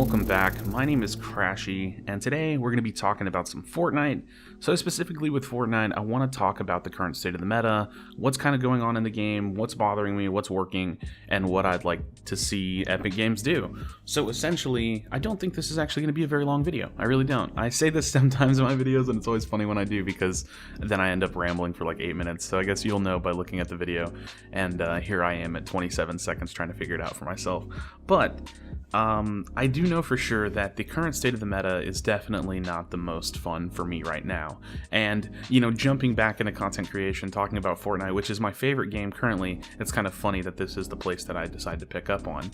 welcome back. My name is Crashy, and today we're going to be talking about some Fortnite. So specifically with Fortnite, I want to talk about the current state of the meta, what's kind of going on in the game, what's bothering me, what's working, and what I'd like to see Epic Games do. So essentially, I don't think this is actually going to be a very long video. I really don't. I say this sometimes in my videos, and it's always funny when I do because then I end up rambling for like 8 minutes. So I guess you'll know by looking at the video, and here I am at 27 seconds trying to figure it out for myself. But I do know for sure that the current state of the meta is definitely not the most fun for me right now. And, you know, jumping back into content creation, talking about Fortnite, which is my favorite game currently, it's kind of funny that this is the place that I decided to pick up on.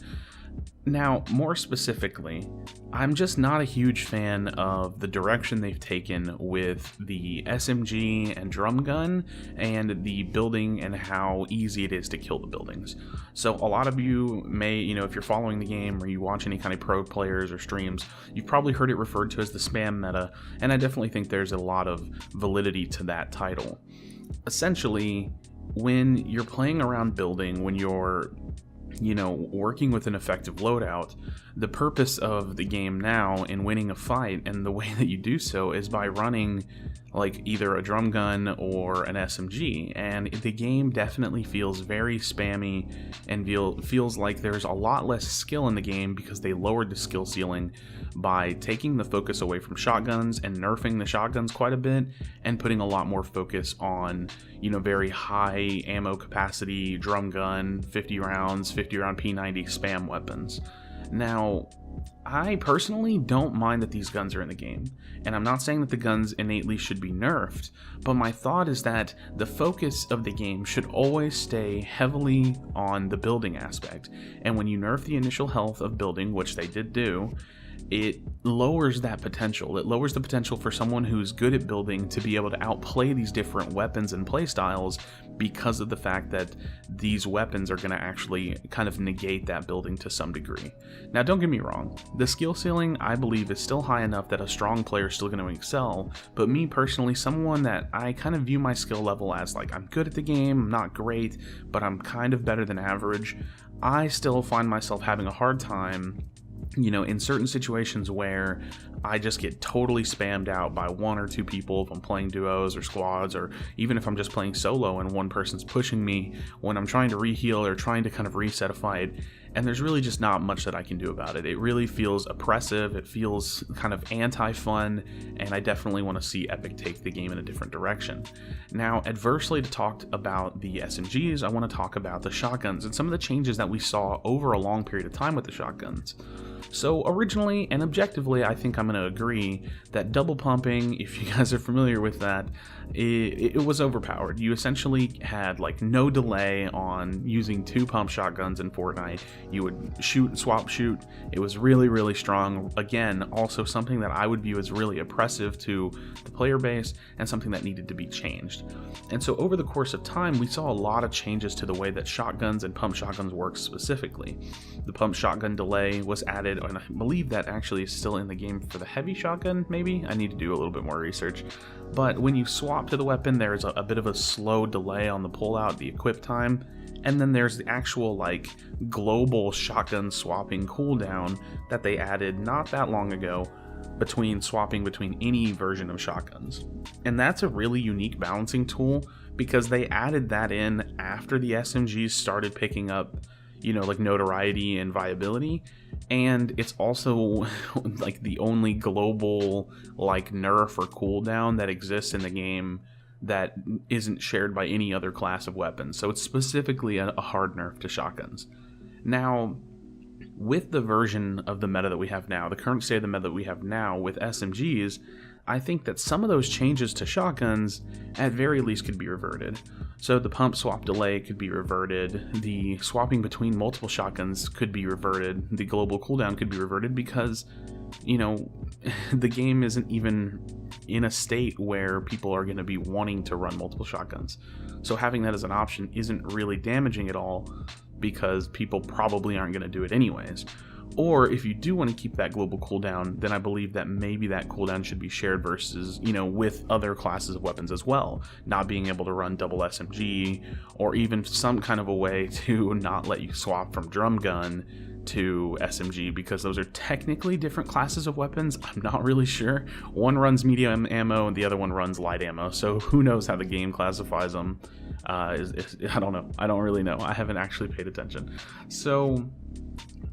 Now, more specifically, I'm just not a huge fan of the direction they've taken with the SMG and drum gun and the building and how easy it is to kill the buildings. So a lot of you may, you know, if you're following the game or you watch any kind of pro players or streams, you've probably heard it referred to as the spam meta, and I definitely think there's a lot of validity to that title. Essentially, when you're playing around building, when you're working with an effective loadout, the purpose of the game now in winning a fight, and the way that you do so, is by running like either a drum gun or an SMG, and the game definitely feels very spammy and feels like there's a lot less skill in the game because they lowered the skill ceiling by taking the focus away from shotguns and nerfing the shotguns quite a bit and putting a lot more focus on, you know, very high ammo capacity drum gun, 50 rounds, 50 round P90 spam weapons. Now, I personally don't mind that these guns are in the game, and I'm not saying that the guns innately should be nerfed, but my thought is that the focus of the game should always stay heavily on the building aspect, and when you nerf the initial health of building, which they did do, it lowers that potential. It lowers the potential for someone who's good at building to be able to outplay these different weapons and playstyles because of the fact that these weapons are going to actually kind of negate that building to some degree. Now, don't get me wrong, the skill ceiling I believe is still high enough that a strong player is still going to excel, but me personally, someone that I kind of view my skill level as like, I'm good at the game, I'm not great, but I'm kind of better than average, I still find myself having a hard time, you know, in certain situations where I just get totally spammed out by one or two people if I'm playing duos or squads, or even if I'm just playing solo and one person's pushing me when I'm trying to reheal or trying to kind of reset a fight, and there's really just not much that I can do about it. It really feels oppressive, it feels kind of anti-fun, and I definitely want to see Epic take the game in a different direction. Now, adversely to talk about the SMGs, I want to talk about the shotguns and some of the changes that we saw over a long period of time with the shotguns. So originally and objectively, I think I'm going to agree that double pumping, if you guys are familiar with that, it was overpowered. You essentially had like no delay on using 2 pump shotguns in Fortnite. You would shoot, swap, shoot. It was really, really strong. Again, also something that I would view as really oppressive to the player base and something that needed to be changed. And so over the course of time, we saw a lot of changes to the way that shotguns and pump shotguns work specifically. The pump shotgun delay was added, and I believe that actually is still in the game for the heavy shotgun, maybe? I need to do a little bit more research. But when you swap to the weapon, there's a bit of a slow delay on the pullout, the equip time, and then there's the actual like global shotgun swapping cooldown that they added not that long ago between swapping between any version of shotguns. And that's a really unique balancing tool because they added that in after the SMGs started picking up, you know, like notoriety and viability, and it's also like the only global like nerf or cooldown that exists in the game that isn't shared by any other class of weapons. So it's specifically a hard nerf to shotguns. Now, with the version of the meta that we have now, the current state of the meta that we have now with SMGs, I think that some of those changes to shotguns at very least could be reverted. So the pump swap delay could be reverted, the swapping between multiple shotguns could be reverted, the global cooldown could be reverted because, you know, the game isn't even in a state where people are going to be wanting to run multiple shotguns. So having that as an option isn't really damaging at all because people probably aren't going to do it anyways. Or if you do want to keep that global cooldown, then I believe that maybe that cooldown should be shared versus, you know, with other classes of weapons as well. Not being able to run double SMG, or even some kind of a way to not let you swap from drum gun to SMG, because those are technically different classes of weapons. I'm not really sure. One runs medium ammo and the other one runs light ammo, so who knows how the game classifies them. I don't know. I don't really know. I haven't actually paid attention. So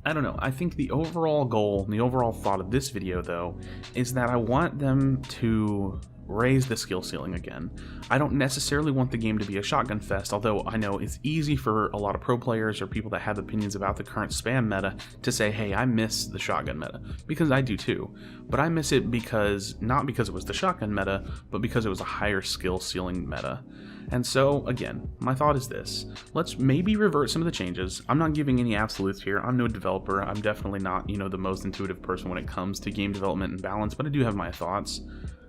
I don't know. I think the overall goal, the overall thought of this video though, is that I want them to raise the skill ceiling again. I don't necessarily want the game to be a shotgun fest, although I know it's easy for a lot of pro players or people that have opinions about the current spam meta to say, hey, I miss the shotgun meta, because I do too. But I miss it because, not because it was the shotgun meta, but because it was a higher skill ceiling meta. And so, again, my thought is this. Let's maybe revert some of the changes. I'm not giving any absolutes here. I'm no developer. I'm definitely not, the most intuitive person when it comes to game development and balance, but I do have my thoughts.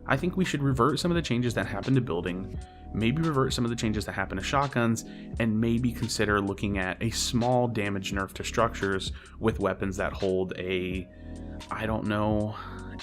I think we should revert some of the changes that happened to building, maybe revert some of the changes that happen to shotguns, and maybe consider looking at a small damage nerf to structures with weapons that hold a, I don't know,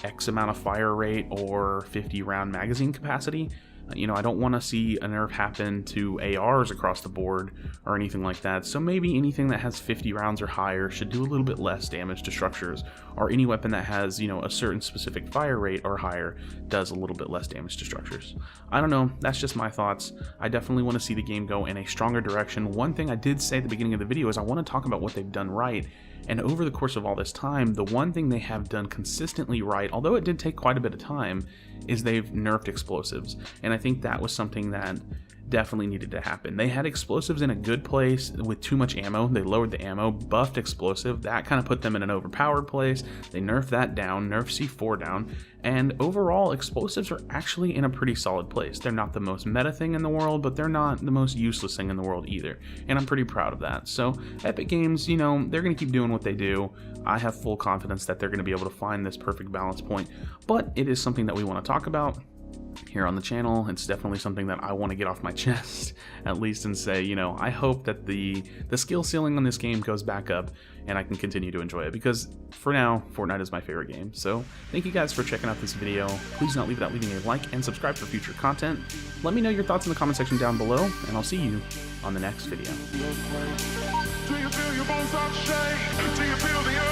X amount of fire rate or 50 round magazine capacity. I don't want to see a nerf happen to ARs across the board or anything like that, so maybe anything that has 50 rounds or higher should do a little bit less damage to structures, or any weapon that has, a certain specific fire rate or higher does a little bit less damage to structures. I don't know, that's just my thoughts. I definitely want to see the game go in a stronger direction. One thing I did say at the beginning of the video is I want to talk about what they've done right. And over the course of all this time, the one thing they have done consistently right, although it did take quite a bit of time, is they've nerfed explosives. And I think that was something that definitely needed to happen. They had explosives in a good place with too much ammo. They lowered the ammo, buffed explosive. That kind of put them in an overpowered place. They nerfed that down, nerfed C4 down, and overall explosives are actually in a pretty solid place. They're not the most meta thing in the world, but they're not the most useless thing in the world either, and I'm pretty proud of that. So Epic Games, they're going to keep doing what they do. I have full confidence that they're going to be able to find this perfect balance point, but it is something that we want to talk about here on the channel. It's definitely something that I want to get off my chest, at least, and say, I hope that the skill ceiling on this game goes back up and I can continue to enjoy it, because for now, Fortnite is my favorite game. So thank you guys for checking out this video. Please do not leave without leaving a like and subscribe for future content. Let me know your thoughts in the comment section down below, and I'll see you on the next video. Do you feel your bones start to shake? Do you feel the earth?